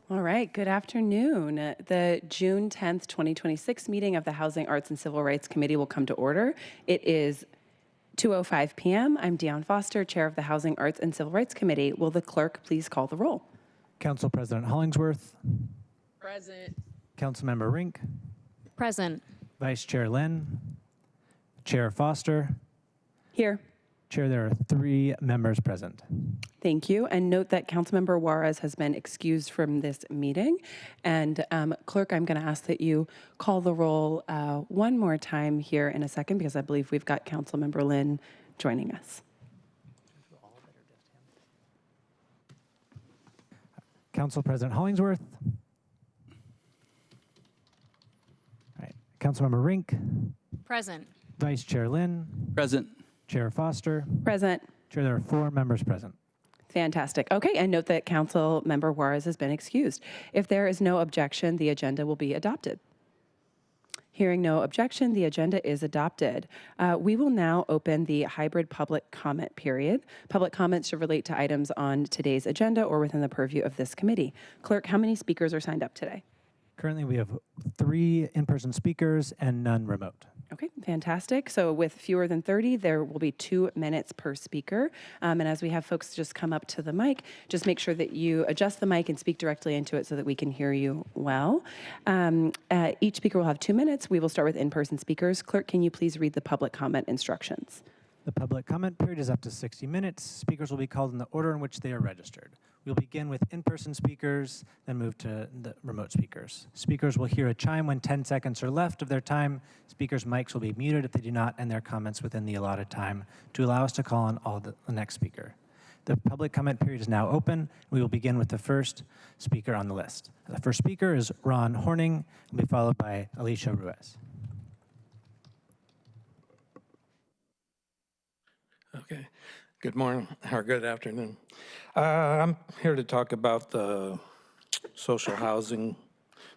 All right, good afternoon. The June 10th, 2026 meeting of the Housing, Arts, and Civil Rights Committee will come to order. It is 2:05 p.m. I'm Deon Foster, Chair of the Housing, Arts, and Civil Rights Committee. Will the clerk please call the roll? Council President Hollingsworth, Present. Councilmember Rink, Present. Vice Chair Lynn, Chair Foster. Here. Chair, there are 3 members present. Thank you. And note that Councilmember Juarez has been excused from this meeting. And clerk, I'm going to ask that you call the roll one more time here in a second because I believe we've got Councilmember Lynn joining us. Council President Hollingsworth. All right. Councilmember Rink, Present. Vice Chair Lynn, Present. Chair Foster. Present. Chair, there are 4 members present. Fantastic. Okay, and note that Councilmember Juarez has been excused. If there is no objection, the agenda will be adopted. Hearing no objection, the agenda is adopted. We will now open the hybrid public comment period. Public comments should relate to items on today's agenda or within the purview of this committee. Clerk, how many speakers are signed up today? Currently, we have 3 in-person speakers and none remote. Okay, fantastic. So with fewer than 30, there will be 2 minutes per speaker. And as we have folks just come up to the mic, just make sure that you adjust the mic and speak directly into it so that we can hear you well. Each speaker will have 2 minutes. We will start with in-person speakers. Clerk, can you please read the public comment instructions? The public comment period is up to 60 minutes. Speakers will be called in the order in which they are registered. We'll begin with in-person speakers, then move to the remote speakers. Speakers will hear a chime when 10 seconds are left of their time. Speakers' mics will be muted if they do not end their comments within the allotted time to allow us to call on the next speaker. The public comment period is now open. We will begin with the first speaker on the list. The first speaker is Ron Horning, and will be followed by Alicia Ruiz. Okay. Good morning or good afternoon. I'm here to talk about the Social Housing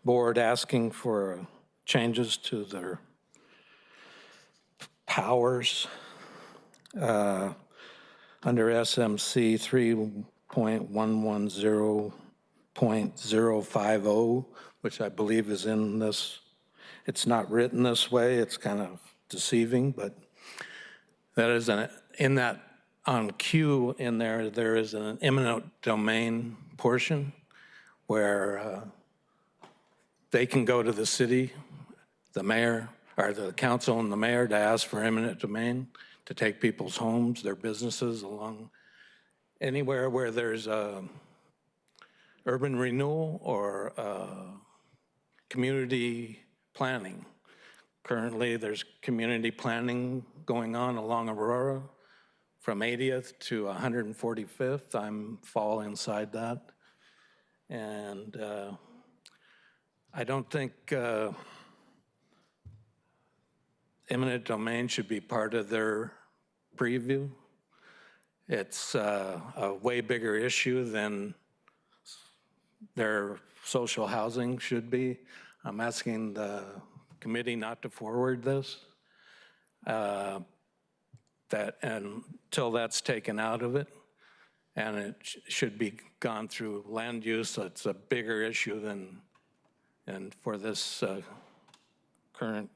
Board asking for changes to their powers under SMC 3.110.050, which I believe is in this. It's not written this way. It's kind of deceiving, but that is in that on Q in there, there is an eminent domain portion where they can go to the city, the mayor, or the council and the mayor to ask for eminent domain to take people's homes, their businesses along anywhere where there's urban renewal or community planning. Currently, there's community planning going on along Aurora from 80th to 145th. I'm fall inside that. And I don't think eminent domain should be part of their preview. It's a way bigger issue than their social housing should be. I'm asking the committee not to forward this. That until that's taken out of it, and it should be gone through land use. So it's a bigger issue than, and for this current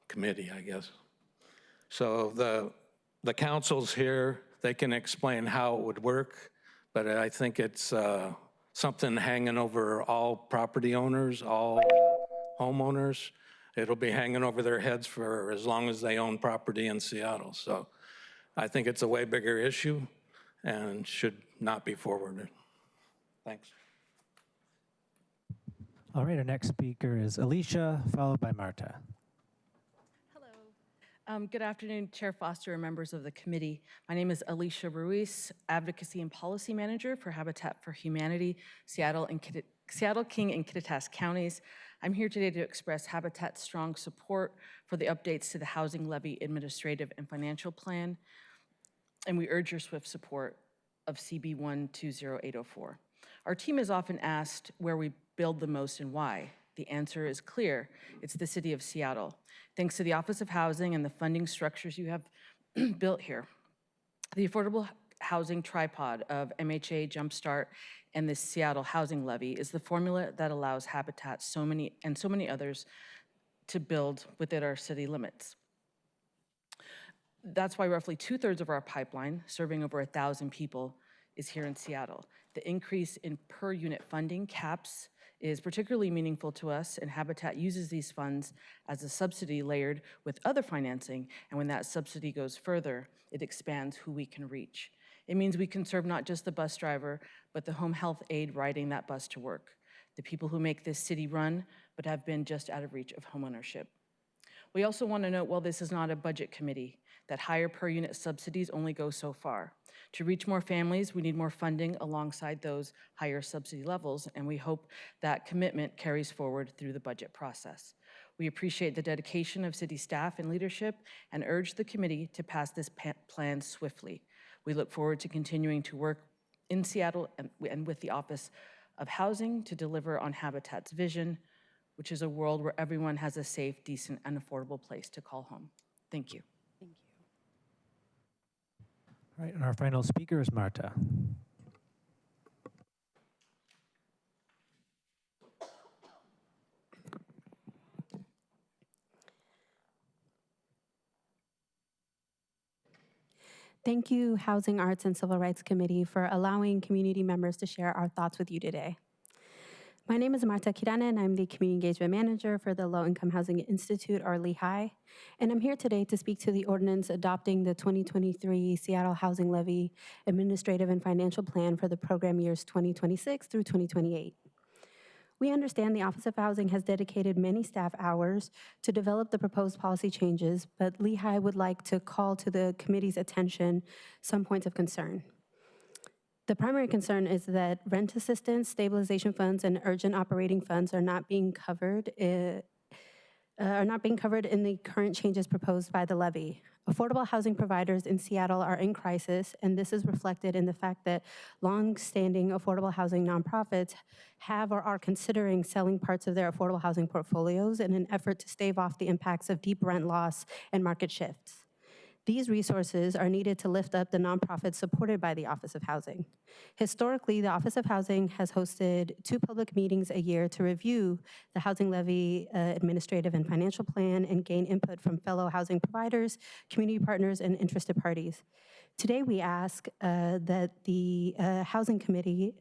committee, I guess. So the council's here. They can explain how it would work, but I think it's something hanging over all property owners, all homeowners. It'll be hanging over their heads for as long as they own property in Seattle. So I think it's a way bigger issue and should not be forwarded. Thanks. All right, our next speaker is Alicia, followed by Marta. Hello. Good afternoon, Chair Foster and members of the committee. My name is Alicia Ruiz, Advocacy and Policy Manager for Habitat for Humanity, Seattle, King, and Kittitas counties. I'm here today to express Habitat's strong support for the updates to the Housing Levy Administrative and Financial Plan, and we urge your swift support of CB 120804. Our team is often asked where we build the most and why. The answer is clear. It's the city of Seattle. Thanks to the Office of Housing and the funding structures you have built here. The Affordable housing tripod of MHA Jumpstart and the Seattle Housing Levy is the formula that allows Habitat so many others to build within our city limits. That's why roughly 2/3 of our pipeline, serving over 1,000 people, is here in Seattle. The increase in per unit funding caps is particularly meaningful to us, and Habitat uses these funds as a subsidy layered with other financing, and when that subsidy goes further, it expands who we can reach. It means we can serve not just the bus driver, but the home health aide riding that bus to work, the people who make this city run, but have been just out of reach of homeownership. We also want to note, while this is not a budget committee, that higher per unit subsidies only go so far. To reach more families, we need more funding alongside those higher subsidy levels, and we hope that commitment carries forward through the budget process. We appreciate the dedication of city staff and leadership and urge the committee to pass this plan swiftly. We look forward to continuing to work in Seattle and with the Office of Housing to deliver on Habitat's vision, which is a world where everyone has a safe, decent, and affordable place to call home. Thank you. All right, and our final speaker is Marta. Thank you, Housing, Arts, and Civil Rights Committee, for allowing community members to share our thoughts with you today. My name is Marta Kirana, and I'm the Community Engagement Manager for the Low Income Housing Institute, or LEHI. And I'm here today to speak to the ordinance adopting the 2023 Seattle Housing Levy Administrative and Financial Plan for the program years 2026 through 2028. We understand the Office of Housing has dedicated many staff hours to develop the proposed policy changes, but LEHI would like to call to the committee's attention some points of concern. The primary concern is that rent assistance, stabilization funds, and urgent operating funds are not being covered in the current changes proposed by the levy. Affordable housing providers in Seattle are in crisis, and this is reflected in the fact that long-standing affordable housing nonprofits have or are considering selling parts of their affordable housing portfolios in an effort to stave off the impacts of deep rent loss and market shifts. These resources are needed to lift up the nonprofits supported by the Office of Housing. Historically, the Office of Housing has hosted 2 public meetings a year to review the Housing Levy Administrative and Financial Plan and gain input from fellow housing providers, community partners, and interested parties. Today, we ask that the Housing Committee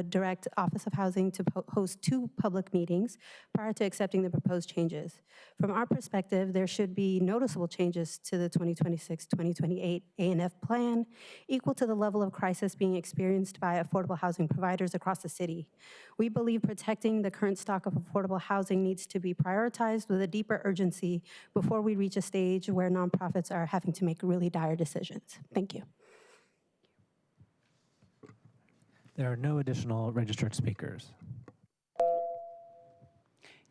direct Office of Housing to host 2 public meetings prior to accepting the proposed changes. From our perspective, there should be noticeable changes to the 2026-2028 A&F plan equal to the level of crisis being experienced by affordable housing providers across the city. We believe protecting the current stock of affordable housing needs to be prioritized with a deeper urgency before we reach a stage where nonprofits are having to make really dire decisions. Thank you. There are no additional registered speakers.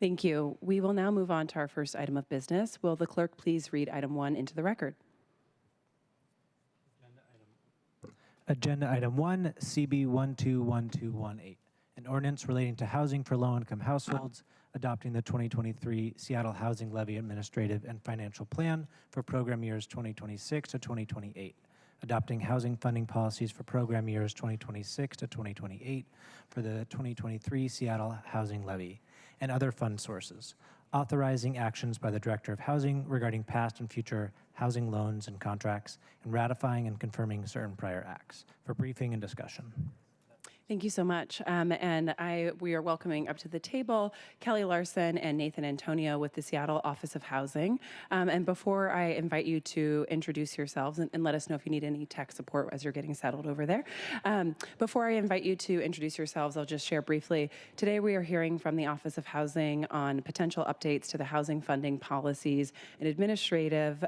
Thank you. We will now move on to our first item of business. Will the clerk please read item 1 into the record? Agenda item 1, CB 121218, an ordinance relating to housing for low-income households, adopting the 2023 Seattle Housing Levy Administrative and Financial Plan for program years 2026 to 2028. Adopting housing funding policies for program years 2026 to 2028 for the 2023 Seattle Housing Levy and other fund sources. Authorizing actions by the Director of Housing regarding past and future housing loans and contracts, and ratifying and confirming certain prior acts. For briefing and discussion. Thank you so much. We are welcoming up to the table Kelly Larson and Nathan Antonio with the Seattle Office of Housing. And before I invite you to introduce yourselves and let us know if you need any tech support as you're getting settled over there. Before I invite you to introduce yourselves, I'll just share briefly. Today we are hearing from the Office of Housing on potential updates to the housing funding policies and administrative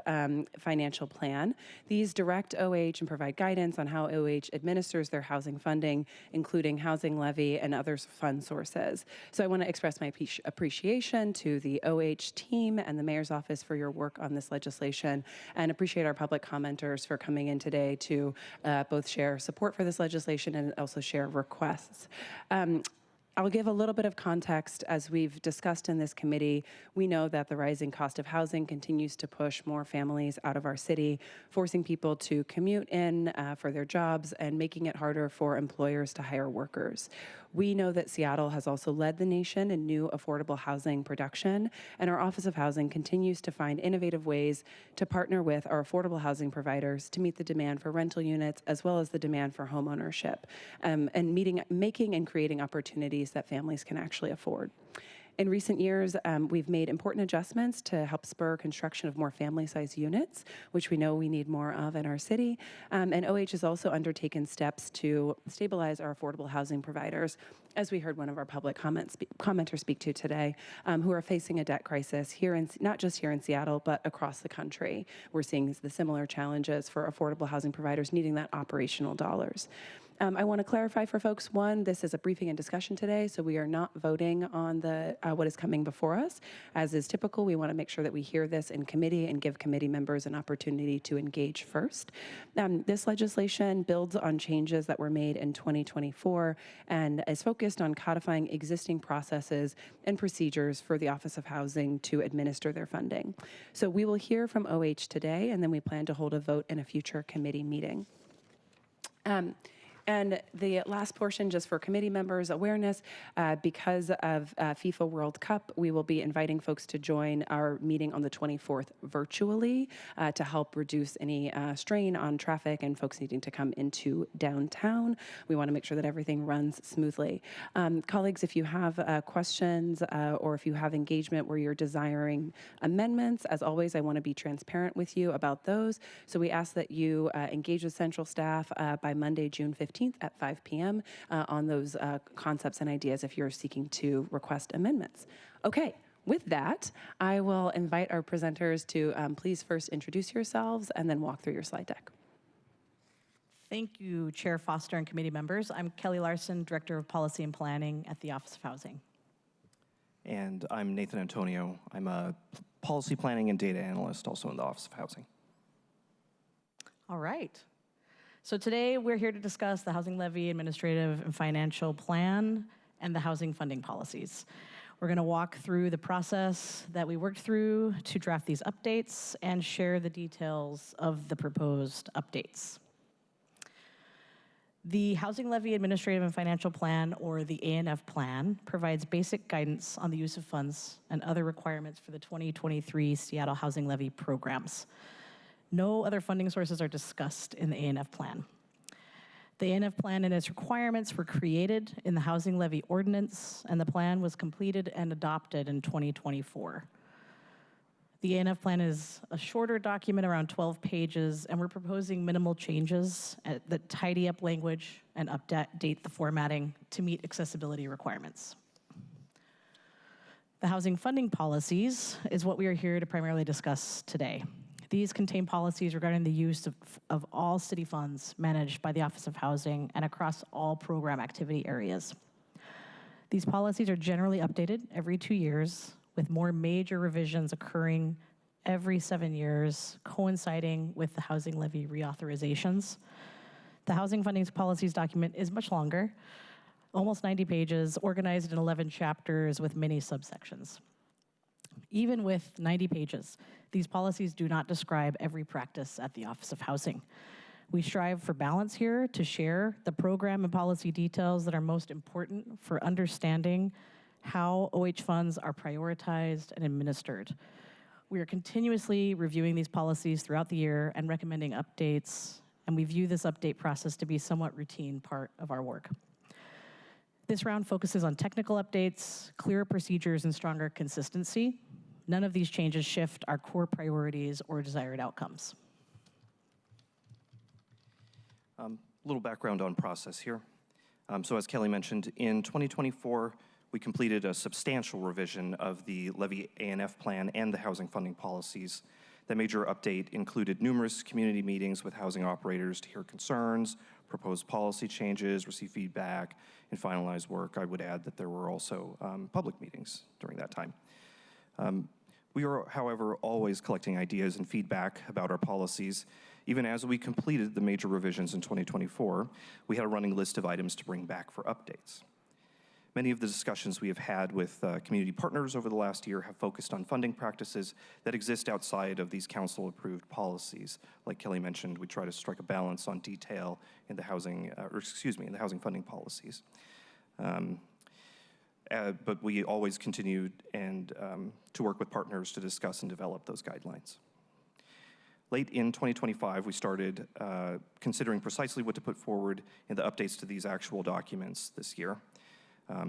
financial plan. These direct OH and provide guidance on how OH administers their housing funding, including housing levy and other fund sources. So I want to express my appreciation to the OH team and the Mayor's Office for your work on this legislation, and appreciate our public commenters for coming in today to both share support for this legislation and also share requests. I'll give a little bit of context. As we've discussed in this committee, we know that the rising cost of housing continues to push more families out of our city, forcing people to commute in for their jobs and making it harder for employers to hire workers. We know that Seattle has also led the nation in new affordable housing production, and our Office of Housing continues to find innovative ways to partner with our affordable housing providers to meet the demand for rental units as well as the demand for home ownership, and making and creating opportunities that families can actually afford. In recent years, we've made important adjustments to help spur construction of more family-sized units, which we know we need more of in our city. And OH has also undertaken steps to stabilize our affordable housing providers, as we heard one of our public commenters speak to today, who are facing a debt crisis here not just here in Seattle, but across the country. We're seeing the similar challenges for affordable housing providers needing that operational dollars. I want to clarify for folks, one, this is a briefing and discussion today, so we are not voting on what is coming before us. As is typical, we want to make sure that we hear this in committee and give committee members an opportunity to engage first. This legislation builds on changes that were made in 2024 and is focused on codifying existing processes and procedures for the Office of Housing to administer their funding. So we will hear from OH today, and then we plan to hold a vote in a future committee meeting. And the last portion, just for committee members' awareness, because of FIFA World Cup, we will be inviting folks to join our meeting on the 24th virtually to help reduce any strain on traffic and folks needing to come into downtown. We want to make sure that everything runs smoothly. Colleagues, if you have questions or if you have engagement where you're desiring amendments, as always, I want to be transparent with you about those. So we ask that you engage with central staff by Monday, June 15th at 5 p.m. On those concepts and ideas if you're seeking to request amendments. Okay, with that, I will invite our presenters to please first introduce yourselves and then walk through your slide deck. Thank you, Chair Foster and committee members. I'm Kelly Larson, Director of Policy and Planning at the Office of Housing. And I'm Nathan Antonio. I'm a policy planning and data analyst also in the Office of Housing. All right. So today we're here to discuss the Housing Levy Administrative and Financial Plan and the housing funding policies. We're going to walk through the process that we worked through to draft these updates and share the details of the proposed updates. The Housing Levy Administrative and Financial Plan, or the ANF plan, provides basic guidance on the use of funds and other requirements for the 2023 Seattle Housing Levy programs. No other funding sources are discussed in the ANF plan. The ANF plan and its requirements were created in the Housing Levy Ordinance, and the plan was completed and adopted in 2024. The ANF plan is a shorter document, around 12 pages, and we're proposing minimal changes that tidy up language and update the formatting to meet accessibility requirements. The housing funding policies is what we are here to primarily discuss today. These contain policies regarding the use of all city funds managed by the Office of Housing and across all program activity areas. These policies are generally updated every 2 years, with more major revisions occurring every 7 years, coinciding with the housing levy reauthorizations. The housing funding policies document is much longer, almost 90 pages, organized in 11 chapters with many subsections. Even with 90 pages, these policies do not describe every practice at the Office of Housing. We strive for balance here to share the program and policy details that are most important for understanding how OH funds are prioritized and administered. We are continuously reviewing these policies throughout the year and recommending updates, and we view this update process to be a somewhat routine part of our work. This round focuses on technical updates, clearer procedures, and stronger consistency. None of these changes shift our core priorities or desired outcomes. A little background on process here. So as Kelly mentioned, in 2024, we completed a substantial revision of the Levy ANF plan and the housing funding policies. The major update included numerous community meetings with housing operators to hear concerns, propose policy changes, receive feedback, and finalize work. I would add that there were also public meetings during that time. We are, however, always collecting ideas and feedback about our policies. Even as we completed the major revisions in 2024, we had a running list of items to bring back for updates. Many of the discussions we have had with community partners over the last year have focused on funding practices that exist outside of these council-approved policies. Like Kelly mentioned, we try to strike a balance on detail in the housing, in the housing funding policies. But we always continue to work with partners to discuss and develop those guidelines. Late in 2025, we started considering precisely what to put forward in the updates to these actual documents this year.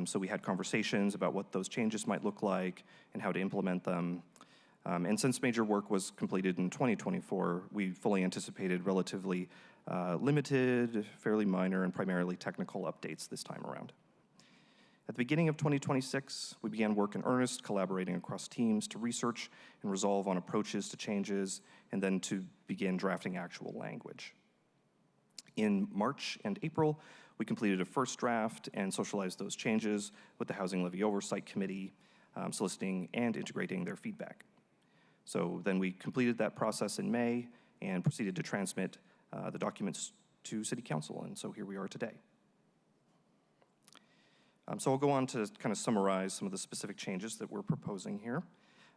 So we had conversations about what those changes might look like and how to implement them. And since major work was completed in 2024, we fully anticipated relatively limited, fairly minor, and primarily technical updates this time around. At the beginning of 2026, we began work in earnest, collaborating across teams to research and resolve on approaches to changes, and then to begin drafting actual language. In March and April, we completed a first draft and socialized those changes with the Housing Levy Oversight Committee, soliciting and integrating their feedback. So then we completed that process in May and proceeded to transmit the documents to City Council, and so here we are today. So I'll go on to kind of summarize some of the specific changes that we're proposing here.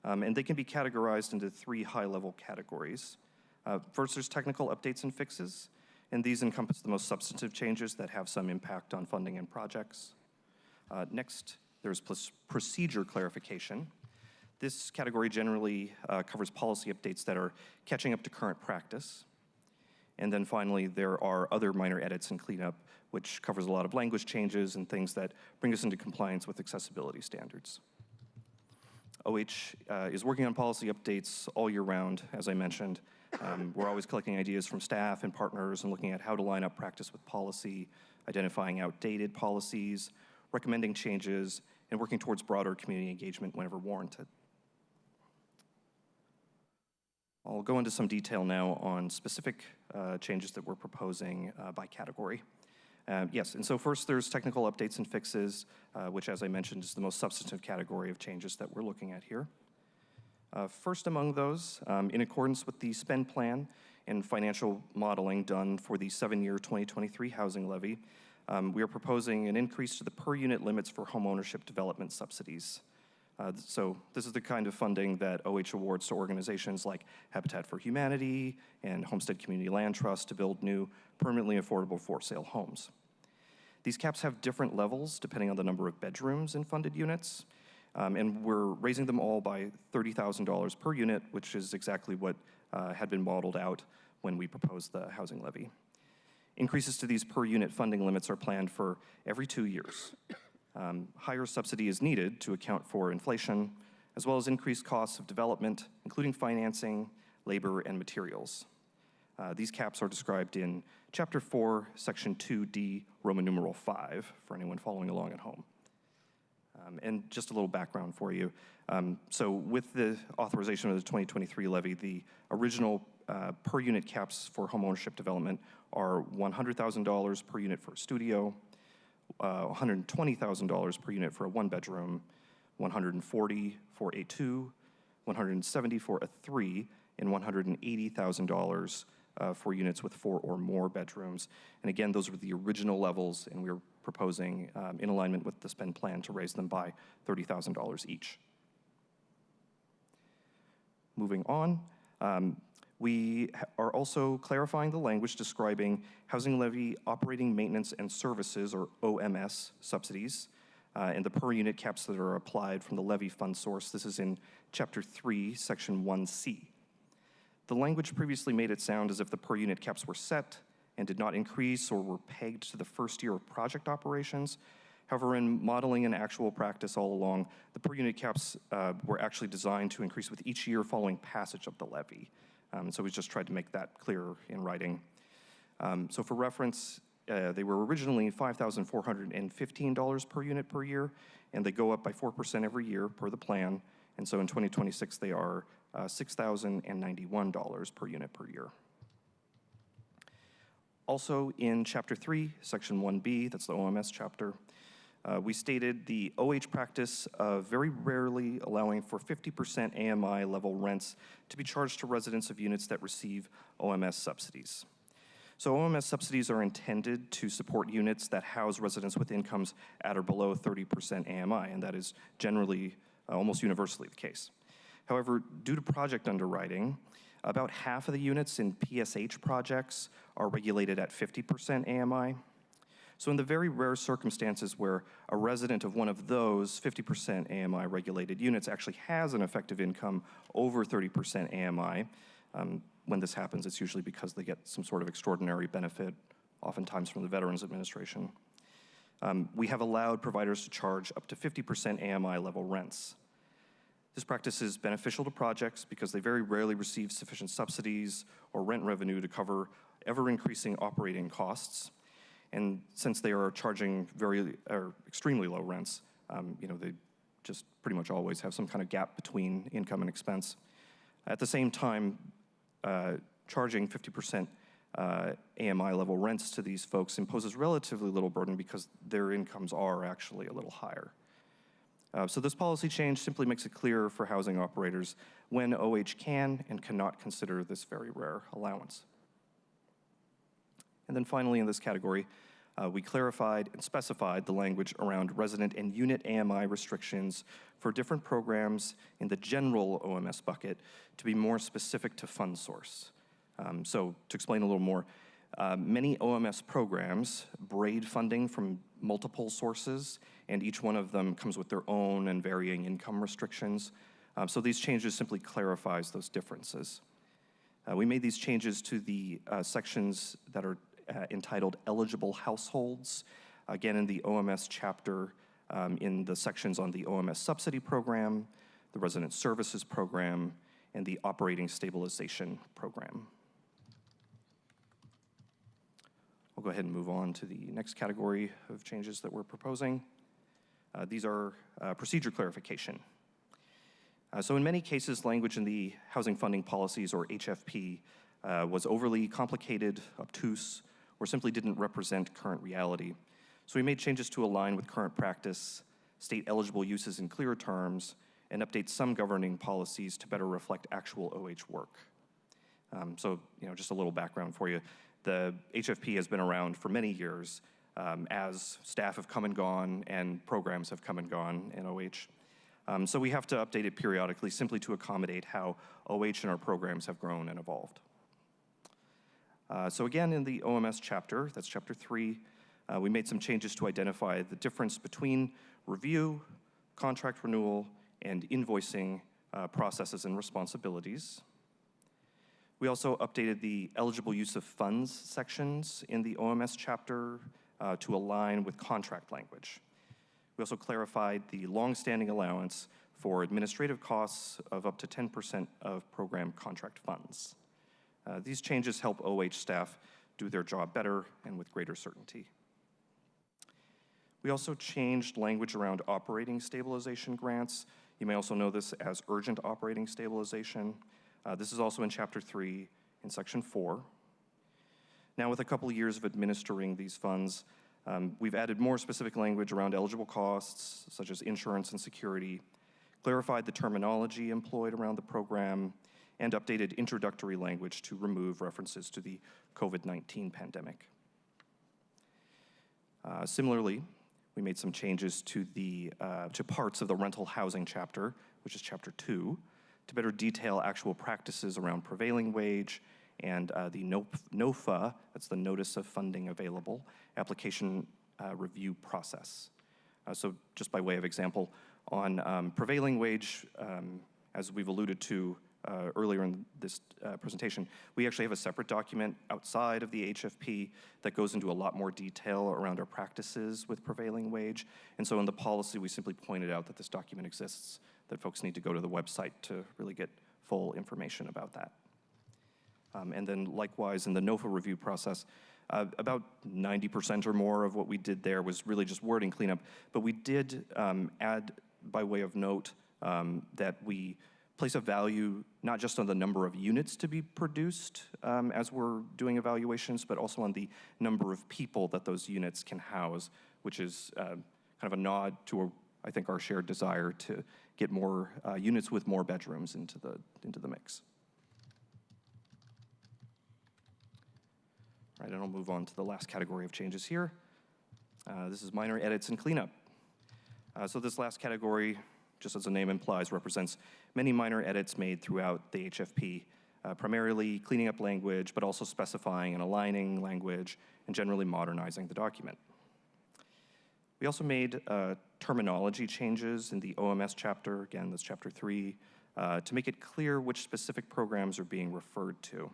And they can be categorized into three high-level categories. First, there's technical updates and fixes, and these encompass the most substantive changes that have some impact on funding and projects. Next, there's procedure clarification. This category generally covers policy updates that are catching up to current practice. And then finally, there are other minor edits and cleanup, which covers a lot of language changes and things that bring us into compliance with accessibility standards. OH is working on policy updates all year round, as I mentioned. We're always collecting ideas from staff and partners and looking at how to line up practice with policy, identifying outdated policies, recommending changes, and working towards broader community engagement whenever warranted. I'll go into some detail now on specific changes that we're proposing by category. Yes, and so first there's technical updates and fixes, which, as I mentioned, is the most substantive category of changes that we're looking at here. First among those, in accordance with the spend plan and financial modeling done for the 7-year 2023 housing levy, we are proposing an increase to the per unit limits for homeownership development subsidies. So this is the kind of funding that OH awards to organizations like Habitat for Humanity and Homestead Community Land Trust to build new, permanently affordable for-sale homes. These caps have different levels depending on the number of bedrooms in funded units, and we're raising them all by $30,000 per unit, which is exactly what had been modeled out when we proposed the housing levy. Increases to these per unit funding limits are planned for every 2 years. Higher subsidy is needed to account for inflation, as well as increased costs of development, including financing, labor, and materials. These caps are described in Chapter 4, Section 2D, Roman numeral 5, for anyone following along at home. And just a little background for you. So with the authorization of the 2023 levy, the original per unit caps for homeownership development are $100,000 per unit for a studio, $120,000 per unit for a one-bedroom, $140,000 for a 2, $170,000 for a 3, and $180,000 for units with 4 or more bedrooms. And again, those were the original levels, and we're proposing, in alignment with the spend plan, to raise them by $30,000 each. Moving on, we are also clarifying the language describing housing levy operating maintenance and services, or OMS, subsidies, and the per unit caps that are applied from the levy fund source. This is in Chapter 3, Section 1C. The language previously made it sound as if the per unit caps were set and did not increase or were pegged to the first year of project operations. However, in modeling and actual practice all along, the per unit caps were actually designed to increase with each year following passage of the levy. So we just tried to make that clear in writing. So for reference, they were originally $5,415 per unit per year, and they go up by 4% every year per the plan. And so in 2026, they are $6,091 per unit per year. Also in Chapter 3, Section 1B, that's the OMS chapter, we stated the OH practice of very rarely allowing for 50% AMI level rents to be charged to residents of units that receive OMS subsidies. So OMS subsidies are intended to support units that house residents with incomes at or below 30% AMI, and that is generally almost universally the case. However, due to project underwriting, about half of the units in PSH projects are regulated at 50% AMI. So in the very rare circumstances where a resident of one of those 50% AMI regulated units actually has an effective income over 30% AMI, when this happens, it's usually because they get some sort of extraordinary benefit, oftentimes from the Veterans Administration. We have allowed providers to charge up to 50% AMI level rents. This practice is beneficial to projects because they very rarely receive sufficient subsidies or rent revenue to cover ever-increasing operating costs. And since they are charging extremely low rents, they just pretty much always have some kind of gap between income and expense. At the same time, charging 50% AMI level rents to these folks imposes relatively little burden because their incomes are actually a little higher. So this policy change simply makes it clearer for housing operators when OH can and cannot consider this very rare allowance. And then finally in this category, we clarified and specified the language around resident and unit AMI restrictions for different programs in the general OMS bucket to be more specific to fund source. So to explain a little more, many OMS programs braid funding from multiple sources, and each one of them comes with their own and varying income restrictions. So these changes simply clarifies those differences. We made these changes to the sections that are entitled Eligible Households, again in the OMS chapter, in the sections on the OMS Subsidy Program, the Resident Services Program, and the Operating Stabilization Program. I'll go ahead and move on to the next category of changes that we're proposing. These are procedure clarification. So in many cases, language in the housing funding policies, or HFP, was overly complicated, obtuse, or simply didn't represent current reality. So we made changes to align with current practice, state eligible uses in clearer terms, and update some governing policies to better reflect actual OH work. So, just a little background for you. The HFP has been around for many years as staff have come and gone and programs have come and gone in OH. So we have to update it periodically simply to accommodate how OH and our programs have grown and evolved. So again, in the OMS chapter, that's chapter 3, we made some changes to identify the difference between review, contract renewal, and invoicing processes and responsibilities. We also updated the eligible use of funds sections in the OMS chapter to align with contract language. We also clarified the longstanding allowance for administrative costs of up to 10% of program contract funds. These changes help OH staff do their job better and with greater certainty. We also changed language around operating stabilization grants. You may also know this as urgent operating stabilization. This is also in Chapter 3 in Section 4. Now, with a couple of years of administering these funds, we've added more specific language around eligible costs, such as insurance and security, clarified the terminology employed around the program, and updated introductory language to remove references to the COVID-19 pandemic. Similarly, we made some changes to parts of the rental housing chapter, which is Chapter 2, to better detail actual practices around prevailing wage and the NOFA, that's the Notice of Funding Available, application review process. So just by way of example, on prevailing wage, as we've alluded to earlier in this presentation, we actually have a separate document outside of the HFP that goes into a lot more detail around our practices with prevailing wage. And so in the policy, we simply pointed out that this document exists, that folks need to go to the website to really get full information about that. And then likewise, in the NOFA review process, about 90% or more of what we did there was really just wording cleanup, but we did add, by way of note, that we place a value not just on the number of units to be produced as we're doing evaluations, but also on the number of people that those units can house, which is kind of a nod to, I think, our shared desire to get more units with more bedrooms into the mix. All right, and I'll move on to the last category of changes here. This is minor edits and cleanup. So this last category, just as the name implies, represents many minor edits made throughout the HFP, primarily cleaning up language, but also specifying and aligning language and generally modernizing the document. We also made terminology changes in the OMS chapter, again, that's chapter 3, to make it clear which specific programs are being referred to.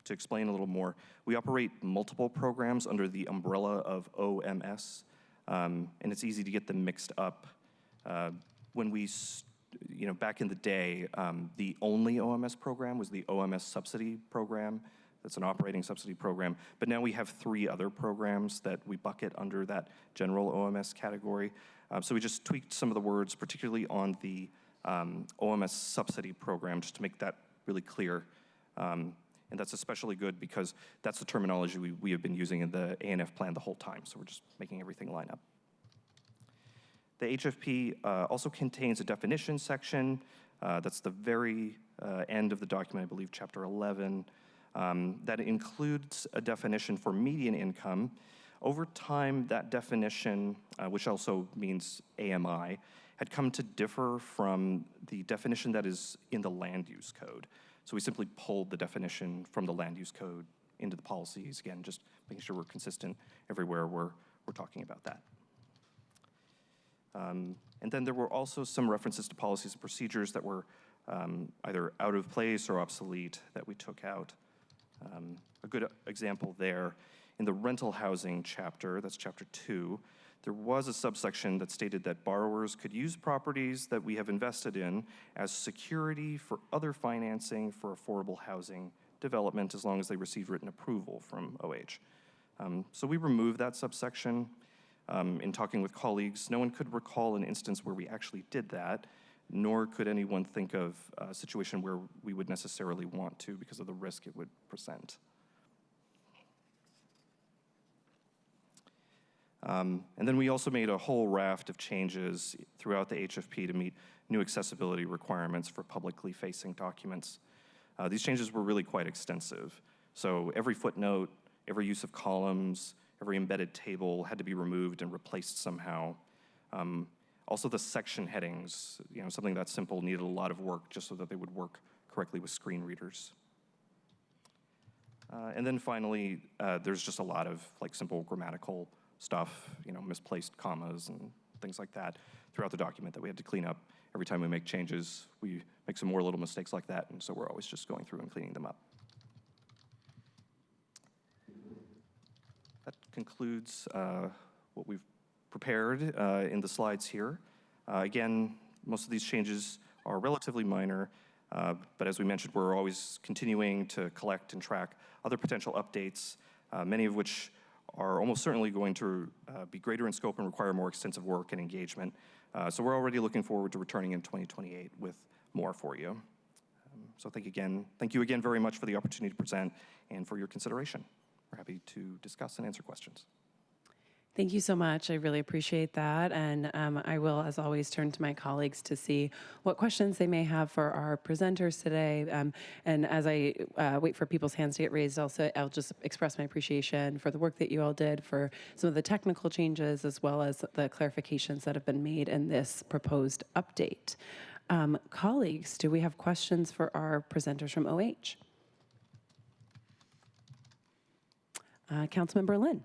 To explain a little more, we operate multiple programs under the umbrella of OMS, and it's easy to get them mixed up. When we, back in the day, the only OMS program was the OMS subsidy program. That's an operating subsidy program. But now we have 3 other programs that we bucket under that general OMS category. So we just tweaked some of the words, particularly on the OMS subsidy program, just to make that really clear. And that's especially good because that's the terminology we have been using in the ANF plan the whole time. So we're just making everything line up. The HFP also contains a definition section. That's the very end of the document, I believe, chapter 11. That includes a definition for median income. Over time, that definition, which also means AMI, had come to differ from the definition that is in the land use code. So we simply pulled the definition from the land use code into the policies, again, just making sure we're consistent everywhere we're talking about that. And then there were also some references to policies and procedures that were either out of place or obsolete that we took out. A good example there, in the rental housing chapter, that's chapter 2, there was a subsection that stated that borrowers could use properties that we have invested in as security for other financing for affordable housing development as long as they receive written approval from OH. So we removed that subsection. In talking with colleagues, no one could recall an instance where we actually did that, nor could anyone think of a situation where we would necessarily want to because of the risk it would present. And then we also made a whole raft of changes throughout the HFP to meet new accessibility requirements for publicly facing documents. These changes were really quite extensive. So every footnote, every use of columns, every embedded table had to be removed and replaced somehow. Also the section headings, something that simple needed a lot of work just so that they would work correctly with screen readers. And then finally, there's just a lot of simple grammatical stuff, misplaced commas and things like that throughout the document that we had to clean up. Every time we make changes, we make some more little mistakes like that, and so we're always just going through and cleaning them up. That concludes what we've prepared in the slides here. Again, most of these changes are relatively minor, but as we mentioned, we're always continuing to collect and track other potential updates, many of which are almost certainly going to be greater in scope and require more extensive work and engagement. So we're already looking forward to returning in 2028 with more for you. So thank you again very much for the opportunity to present and for your consideration. We're happy to discuss and answer questions. Thank you so much. I really appreciate that. And I will, as always, turn to my colleagues to see what questions they may have for our presenters today. And as I wait for people's hands to get raised, also, I'll just express my appreciation for the work that you all did, for some of the technical changes, as well as the clarifications that have been made in this proposed update. Colleagues, do we have questions for our presenters from OH? Councilmember Lynn.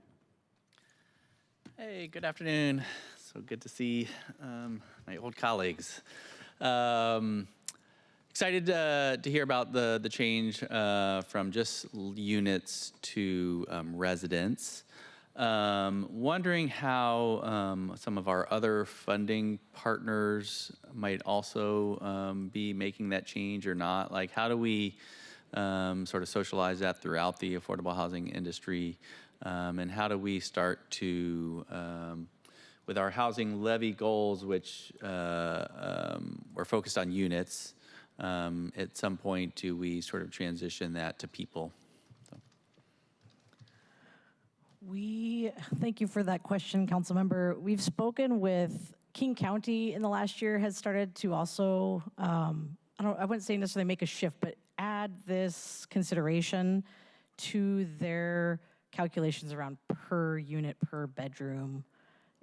Hey, good afternoon. So good to see my old colleagues. Excited to hear about the change from just units to residents. Wondering how some of our other funding partners might also be making that change or not. Like, how do we sort of socialize that throughout the affordable housing industry? And how do we start to, with our housing levy goals, which we're focused on units, at some point do we sort of transition that to people? So. Thank you for that question, Councilmember. We've spoken with King County in the last year, has started to also, I wouldn't say necessarily make a shift, but add this consideration to their calculations around per unit, per bedroom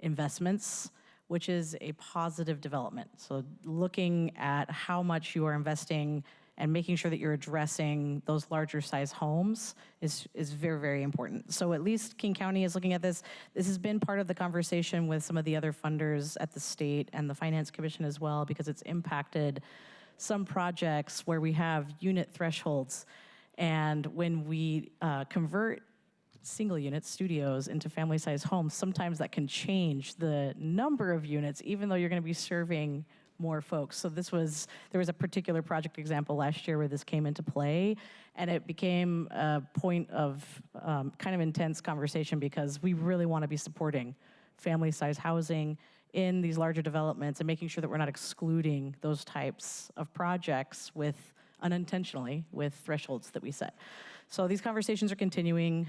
investments, which is a positive development. So looking at how much you are investing and making sure that you're addressing those larger size homes is very, very important. So at least King County is looking at this. This has been part of the conversation with some of the other funders at the state and the Finance Commission as well, because it's impacted some projects where we have unit thresholds. And when we convert single unit studios into family size homes, sometimes that can change the number of units, even though you're going to be serving more folks. So there was a particular project example last year where this came into play, and it became a point of kind of intense conversation, because we really want to be supporting family size housing in these larger developments and making sure that we're not excluding those types of projects unintentionally with thresholds that we set. So these conversations are continuing.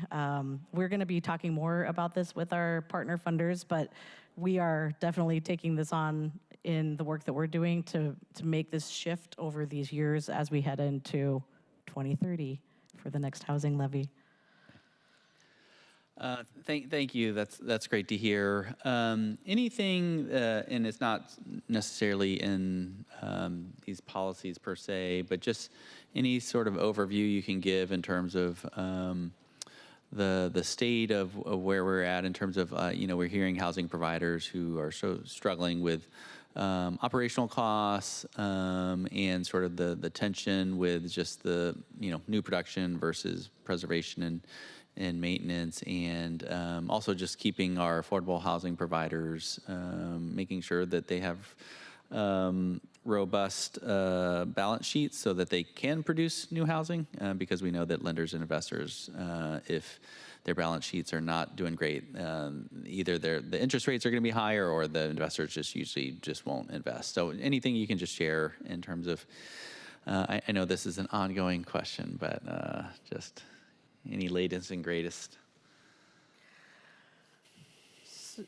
We're going to be talking more about this with our partner funders, but we are definitely taking this on in the work that we're doing to make this shift over these years as we head into 2030 for the next housing levy. Thank you. That's great to hear. Anything, and it's not necessarily in these policies per se, but just any sort of overview you can give in terms of the state of where we're at in terms of we're hearing housing providers who are so struggling with operational costs and sort of the tension with just the new production versus preservation and maintenance, and also just keeping our affordable housing providers, making sure that they have robust balance sheets so that they can produce new housing, because we know that lenders and investors, if their balance sheets are not doing great, either the interest rates are going to be higher, or the investors usually won't invest. So anything you can just share in terms of, I know this is an ongoing question, but just any latest and greatest.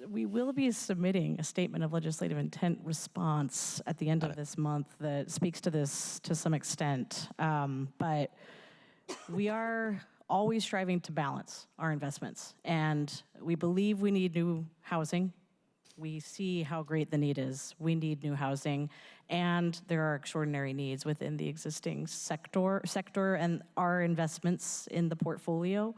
We will be submitting a statement of legislative intent response at the end of this month that speaks to this to some extent. But we are always striving to balance our investments. And we believe we need new housing. We see how great the need is. We need new housing. And there are extraordinary needs within the existing sector and our investments in the portfolio.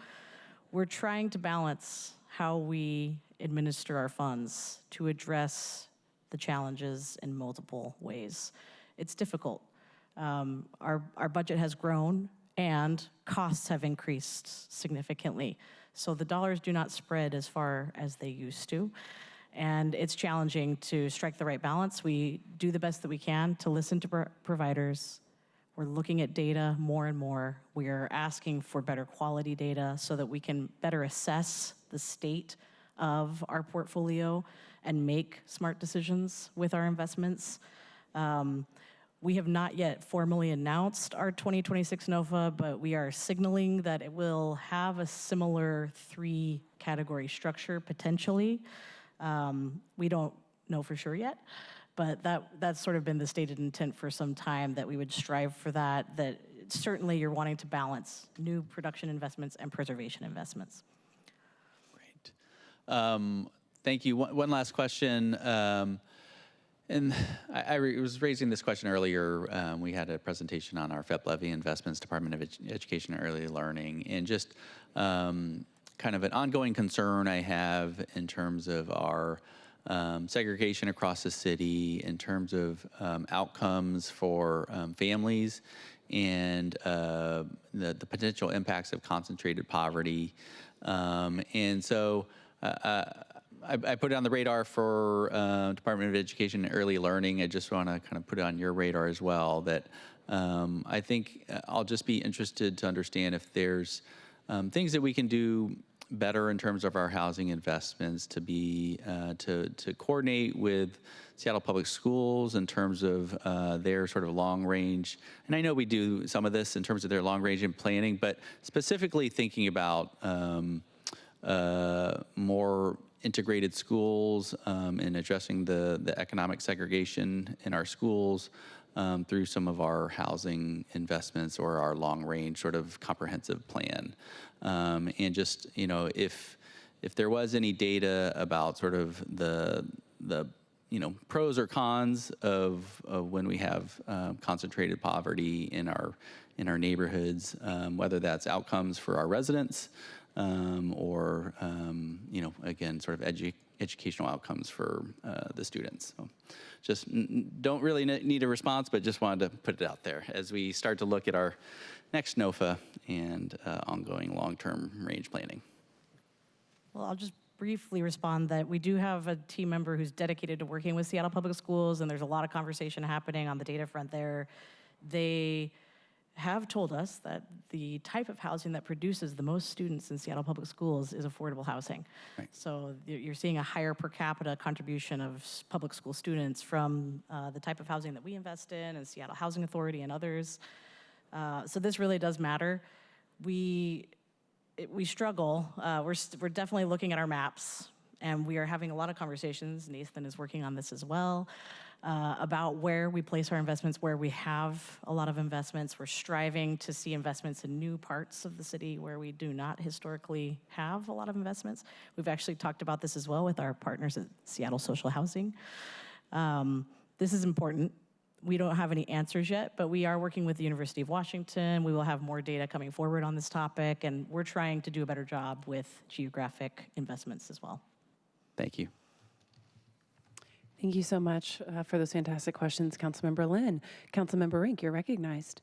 We're trying to balance how we administer our funds to address the challenges in multiple ways. It's difficult. Our budget has grown and costs have increased significantly. So the dollars do not spread as far as they used to. And it's challenging to strike the right balance. We do the best that we can to listen to providers. We're looking at data more and more. We are asking for better quality data so that we can better assess the state of our portfolio and make smart decisions with our investments. We have not yet formally announced our 2026 NOFA, but we are signaling that it will have a similar 3-category structure potentially. We don't know for sure yet, but that's sort of been the stated intent for some time, that we would strive for that certainly you're wanting to balance new production investments and preservation investments. Great. Thank you. One last question. And I was raising this question earlier. We had a presentation on our FEP levy investments, Department of Education and Early Learning, and just kind of an ongoing concern I have in terms of our segregation across the city, in terms of outcomes for families, and the potential impacts of concentrated poverty. And so I put it on the radar for Department of Education and Early Learning. I just want to kind of put it on your radar as well, that I think I'll just be interested to understand if there's things that we can do better in terms of our housing investments to be to coordinate with Seattle Public Schools in terms of their sort of long range. And I know we do some of this in terms of their long range in planning, but specifically thinking about more integrated schools and addressing the economic segregation in our schools through some of our housing investments or our long-range sort of comprehensive plan. And just, if there was any data about sort of the pros or cons of when we have concentrated poverty in our neighborhoods, whether that's outcomes for our residents or again, sort of educational outcomes for the students. So just don't really need a response, but just wanted to put it out there as we start to look at our next NOFA and ongoing long-term range planning. Well, I'll just briefly respond that we do have a team member who's dedicated to working with Seattle Public Schools, and there's a lot of conversation happening on the data front there. They have told us that the type of housing that produces the most students in Seattle Public Schools is affordable housing. Right. So you're seeing a higher per capita contribution of public school students from the type of housing that we invest in, and Seattle Housing Authority and others. So this really does matter. We struggle. We're definitely looking at our maps, and we are having a lot of conversations. Nathan is working on this as well, about where we place our investments, where we have a lot of investments. We're striving to see investments in new parts of the city where we do not historically have a lot of investments. We've actually talked about this as well with our partners at Seattle Social Housing. This is important. We don't have any answers yet, but we are working with the University of Washington. We will have more data coming forward on this topic, and we're trying to do a better job with geographic investments as well. Thank you. Thank you so much for those fantastic questions, Councilmember Lynn. Councilmember Rink, you're recognized.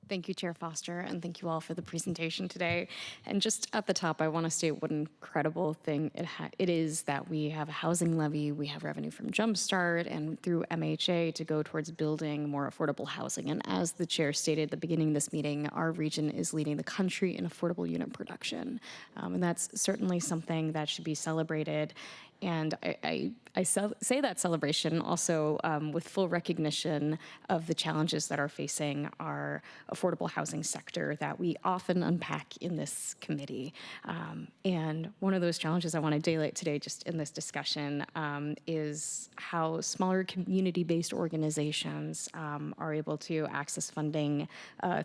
Thank you, Chair Foster, and thank you all for the presentation today. And just at the top, I want to state what an incredible thing it is that we have a housing levy, we have revenue from Jumpstart and through MHA to go towards building more affordable housing. And as the Chair stated at the beginning of this meeting, our region is leading the country in affordable unit production. And that's certainly something that should be celebrated. And I say that celebration also with full recognition of the challenges that are facing our affordable housing sector that we often unpack in this committee. And one of those challenges I want to daylight today just in this discussion is how smaller community-based organizations are able to access funding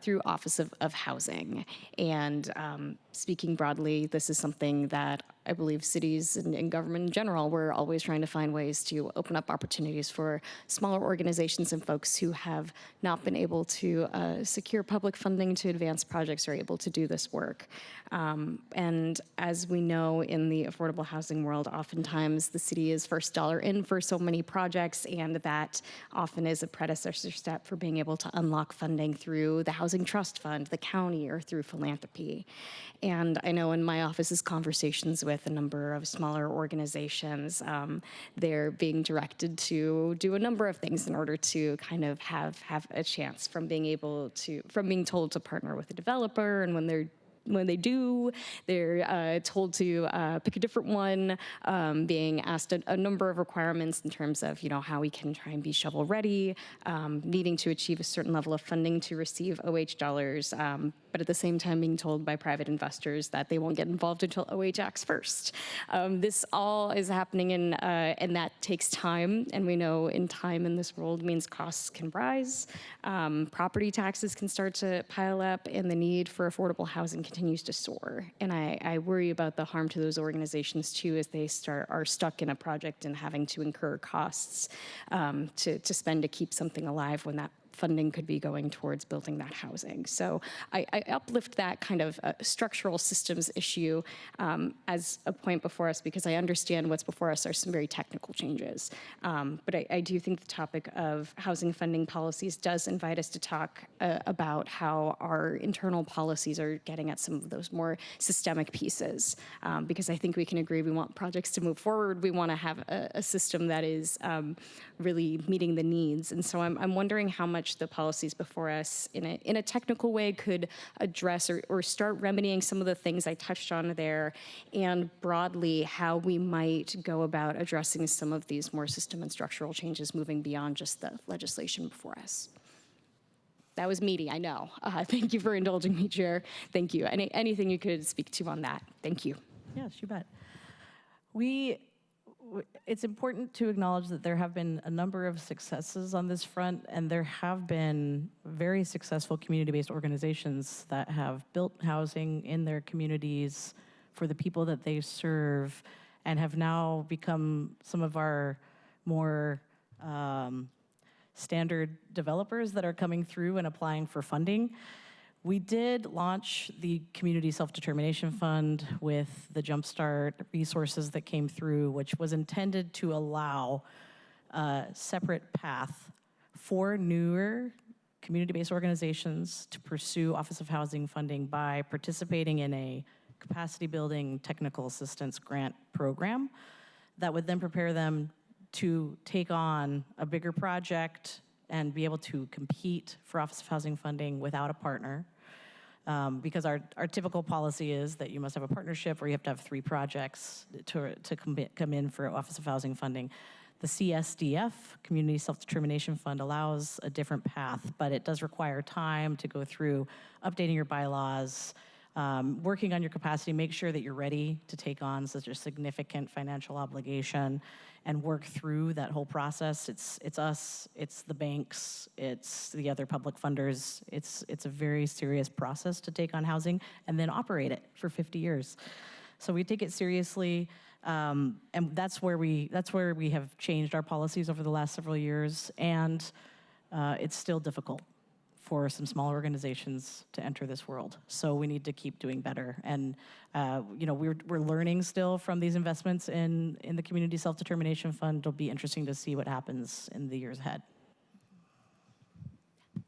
through Office of Housing. And speaking broadly, this is something that I believe cities and government in general, we're always trying to find ways to open up opportunities for smaller organizations and folks who have not been able to secure public funding to advance projects are able to do this work. And as we know in the affordable housing world, oftentimes the city is first dollar in for so many projects, and that often is a predecessor step for being able to unlock funding through the Housing Trust Fund, the county, or through philanthropy. And I know in my office's conversations with a number of smaller organizations, they're being directed to do a number of things in order to kind of have a chance from being told to partner with a developer, and when they do, they're told to pick a different one, being asked a number of requirements in terms of, how we can try and be shovel ready, needing to achieve a certain level of funding to receive OH dollars, but at the same time being told by private investors that they won't get involved until OH acts first. This all is happening and that takes time, and we know in time in this world means costs can rise, property taxes can start to pile up, and the need for affordable housing continues to soar. And I worry about the harm to those organizations too as they are stuck in a project and having to incur costs to spend to keep something alive when that funding could be going towards building that housing. So I uplift that kind of structural systems issue as a point before us because I understand what's before us are some very technical changes. But I do think the topic of housing funding policies does invite us to talk about how our internal policies are getting at some of those more systemic pieces. Because I think we can agree we want projects to move forward. We want to have a system that is really meeting the needs. And so I'm wondering how much the policies before us in a technical way could address or start remedying some of the things I touched on there, and broadly how we might go about addressing some of these more system and structural changes moving beyond just the legislation before us. That was meaty, I know. Thank you for indulging me, Chair. Thank you. Anything you could speak to on that? Thank you. Yes, you bet. It's important to acknowledge that there have been a number of successes on this front, and there have been very successful community-based organizations that have built housing in their communities for the people that they serve, and have now become some of our more standard developers that are coming through and applying for funding. We did launch the Community Self-Determination Fund with the Jumpstart resources that came through, which was intended to allow a separate path for newer community-based organizations to pursue Office of Housing funding by participating in a capacity building technical assistance grant program that would then prepare them to take on a bigger project and be able to compete for Office of Housing funding without a partner. Because our typical policy is that you must have a partnership or you have to have 3 projects to come in for Office of Housing funding. The CSDF, Community Self-Determination Fund, allows a different path, but it does require time to go through updating your bylaws, working on your capacity, make sure that you're ready to take on such a significant financial obligation and work through that whole process. It's us, it's the banks, it's the other public funders. It's a very serious process to take on housing and then operate it for 50 years. So we take it seriously, and that's where we have changed our policies over the last several years, and it's still difficult for some small organizations to enter this world. So we need to keep doing better. And we're learning still from these investments in the Community Self-Determination Fund. It'll be interesting to see what happens in the years ahead.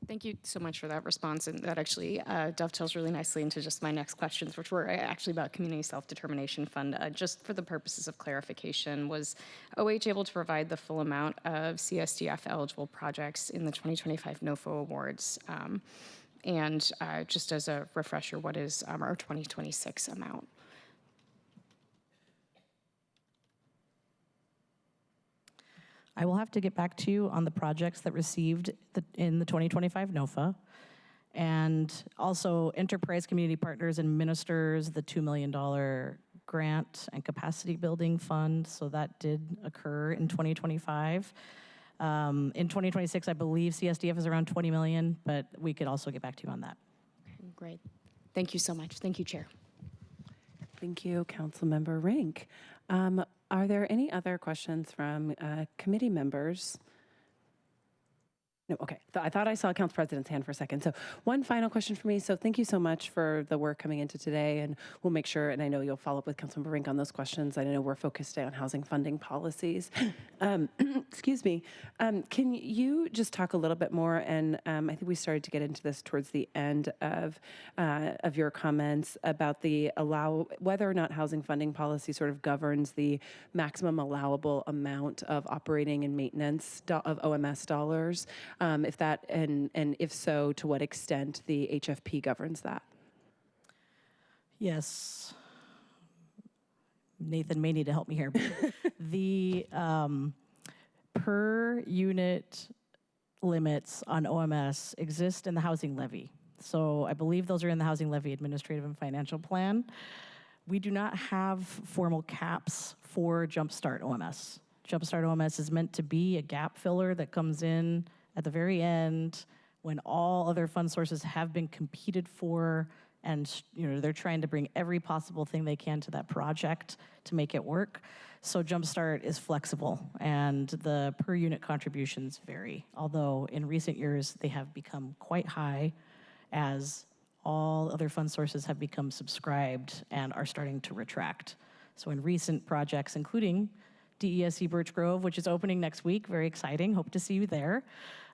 Thank you so much for that response, and that actually dovetails really nicely into just my next questions, which were actually about Community Self-Determination Fund. Just for the purposes of clarification, was OH able to provide the full amount of CSDF-eligible projects in the 2025 NOFO awards? And just as a refresher, what is our 2026 amount? I will have to get back to you on the projects that received in the 2025 NOFA. And also Enterprise Community Partners administers the $2 million grant and capacity building fund. So that did occur in 2025. In 2026, I believe CSDF is around 20 million, but we could also get back to you on that. Okay, great. Thank you so much. Thank you, Chair. Thank you, Councilmember Rink. Are there any other questions from committee members? No, okay. I thought I saw Council President's hand for a second. So one final question for me. So thank you so much for the work coming into today, and we'll make sure, and I know you'll follow up with Councilmember Rink on those questions. I know we're focused today on housing funding policies. Excuse me. Can you just talk a little bit more, and I think we started to get into this towards the end of your comments about whether or not housing funding policy sort of governs the maximum allowable amount of operating and maintenance of OMS dollars. If that, and if so, to what extent the HFP governs that? Yes. Nathan may need to help me here. The per unit limits on OMS exist in the housing levy. So I believe those are in the housing levy administrative and financial plan. We do not have formal caps for Jumpstart OMS. Jumpstart OMS is meant to be a gap filler that comes in at the very end when all other fund sources have been competed for, and they're trying to bring every possible thing they can to that project to make it work. So Jumpstart is flexible, and the per unit contributions vary, although in recent years they have become quite high as all other fund sources have become subscribed and are starting to retract. So in recent projects, including DESC Birch Grove, which is opening next week, very exciting, hope to see you there.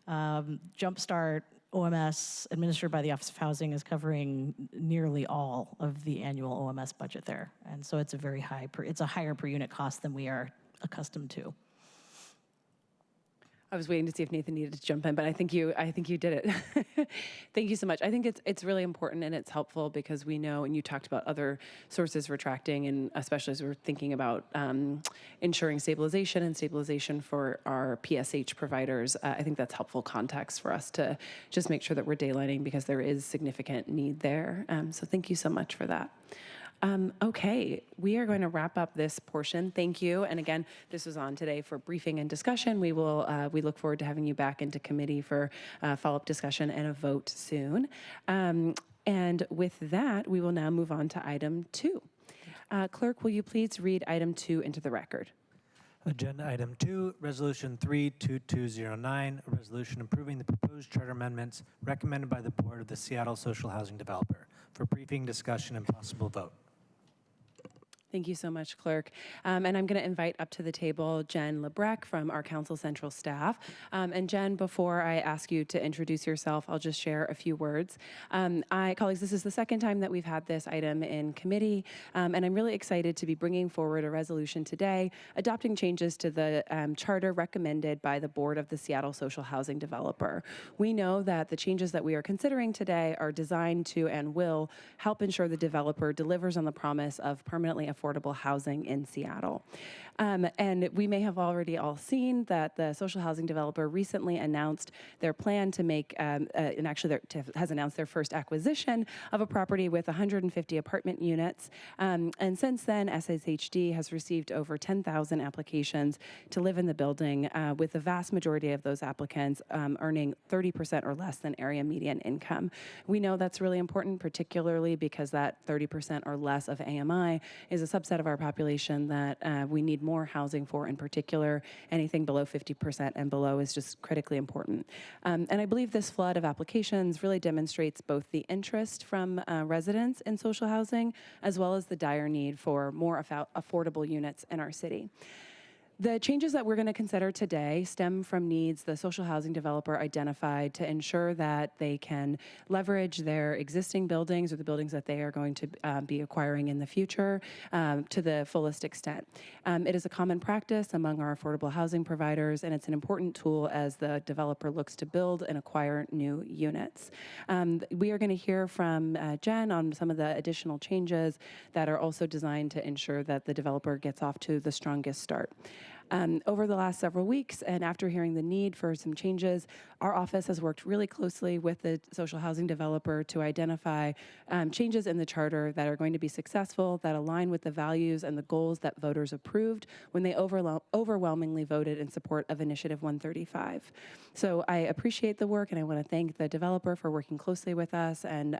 Jumpstart OMS, administered by the Office of Housing, is covering nearly all of the annual OMS budget there. And so it's a very it's a higher per unit cost than we are accustomed to. I was waiting to see if Nathan needed to jump in, but I think you did it. Thank you so much. I think it's really important and it's helpful because we know, and you talked about other sources retracting, and especially as we're thinking about ensuring stabilization and stabilization for our PSH providers, I think that's helpful context for us to just make sure that we're daylighting because there is significant need there. So thank you so much for that. Okay, we are going to wrap up this portion. Thank you. And again, this was on today for briefing and discussion. We look forward to having you back into committee for follow-up discussion and a vote soon. And with that, we will now move on to item 2. Clerk, will you please read item 2 into the record? Agenda item 2, Resolution 32209, a resolution approving the proposed charter amendments recommended by the Board of the Seattle Social Housing Developer for briefing, discussion, and possible vote. Thank you so much, Clerk. And I'm going to invite up to the table Jen Lebrecht from our Council Central staff. And Jen, before I ask you to introduce yourself, I'll just share a few words. Colleagues, this is the second time that we've had this item in committee, and I'm really excited to be bringing forward a resolution today adopting changes to the charter recommended by the Board of the Seattle Social Housing Developer. We know that the changes that we are considering today are designed to and will help ensure the developer delivers on the promise of permanently affordable housing in Seattle. And we may have already all seen that the social housing developer recently announced their plan to make, and actually has announced their first acquisition of a property with 150 apartment units. And since then, SSHD has received over 10,000 applications to live in the building, with the vast majority of those applicants earning 30% or less than area median income. We know that's really important, particularly because that 30% or less of AMI is a subset of our population that we need more housing for. In particular, anything below 50% and below is just critically important. And I believe this flood of applications really demonstrates both the interest from residents in social housing as well as the dire need for more affordable units in our city. The changes that we're going to consider today stem from needs the social housing developer identified to ensure that they can leverage their existing buildings or the buildings that they are going to be acquiring in the future to the fullest extent. It is a common practice among our affordable housing providers, and it's an important tool as the developer looks to build and acquire new units. We are going to hear from Jen on some of the additional changes that are also designed to ensure that the developer gets off to the strongest start. Over the last several weeks, and after hearing the need for some changes, our office has worked really closely with the social housing developer to identify changes in the charter that are going to be successful, that align with the values and the goals that voters approved when they overwhelmingly voted in support of Initiative 135. So I appreciate the work, and I want to thank the developer for working closely with us, and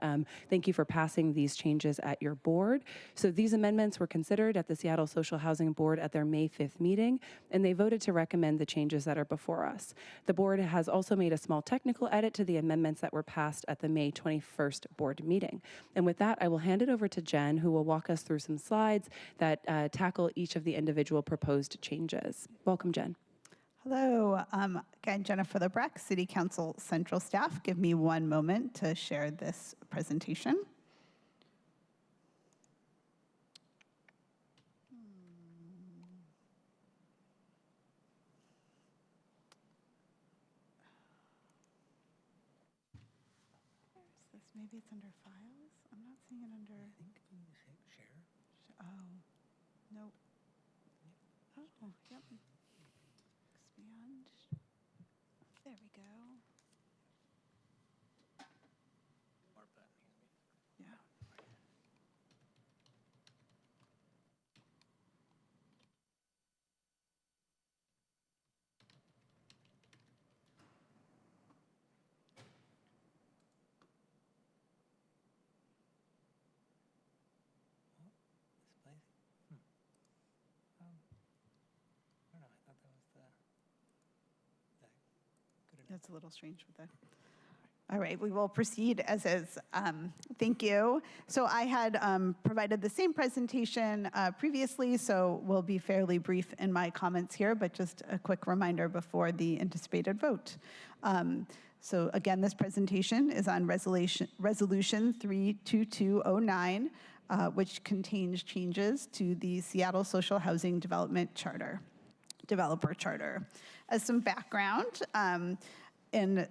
thank you for passing these changes at your board. So these amendments were considered at the Seattle Social Housing Board at their May 5th meeting, and they voted to recommend the changes that are before us. The board has also made a small technical edit to the amendments that were passed at the May 21st board meeting. And with that, I will hand it over to Jen, who will walk us through some slides that tackle each of the individual proposed changes. Welcome, Jen. Hello, again, Jennifer Lebrecht, City Council Central staff. Give me one moment to share this presentation. Maybe it's under files. I'm not seeing it under. I think you hit share. Oh, nope. Oh, yep. Expand. There we go. Yeah. That's a little strange with that. All right, we will proceed as is. Thank you. So I had provided the same presentation previously, so we'll be fairly brief in my comments here, but just a quick reminder before the anticipated vote. So again, this presentation is on Resolution 32209, which contains changes to the Seattle Social Housing Development Charter, Developer Charter. As some background,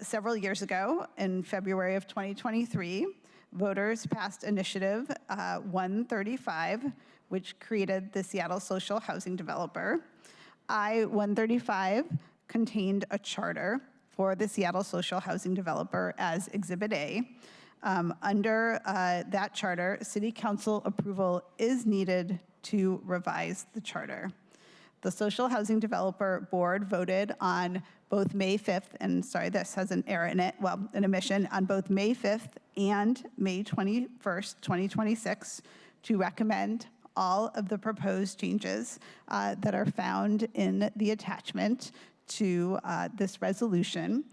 several years ago, in February of 2023, voters passed Initiative 135, which created the Seattle Social Housing Developer. I-135 contained a charter for the Seattle Social Housing Developer as Exhibit A. Under that charter, City Council approval is needed to revise the charter. The Social Housing Developer Board voted on both May 5th, and sorry, this has an error in it, well, an omission, on both May 5th and May 21st, 2026, to recommend all of the proposed changes that are found in the attachment to this resolution.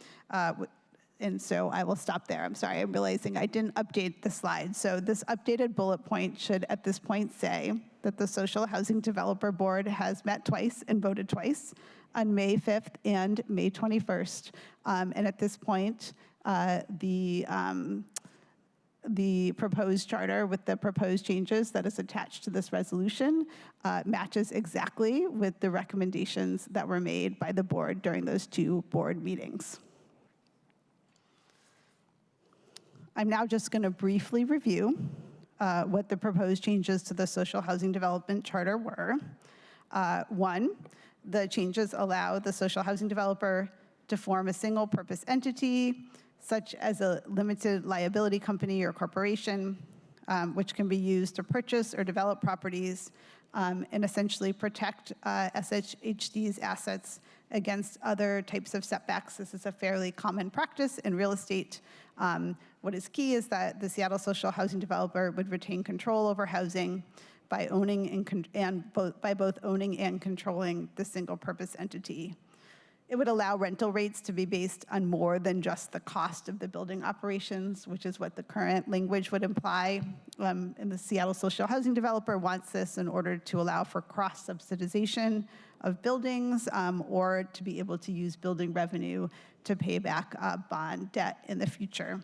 And so I will stop there. I'm sorry, I'm realizing I didn't update the slide. So this updated bullet point should at this point say that the Social Housing Developer Board has met twice and voted twice on May 5th and May 21st. And at this point, the proposed charter with the proposed changes that is attached to this resolution matches exactly with the recommendations that were made by the board during those two board meetings. I'm now just going to briefly review what the proposed changes to the Social Housing Development Charter were. One, the changes allow the social housing developer to form a single purpose entity, such as a limited liability company or corporation, which can be used to purchase or develop properties and essentially protect SHHD's assets against other types of setbacks. This is a fairly common practice in real estate. What is key is that the Seattle social housing developer would retain control over housing by owning by both owning and controlling the single purpose entity. It would allow rental rates to be based on more than just the cost of the building operations, which is what the current language would imply. And the Seattle social housing developer wants this in order to allow for cross-subsidization of buildings or to be able to use building revenue to pay back bond debt in the future.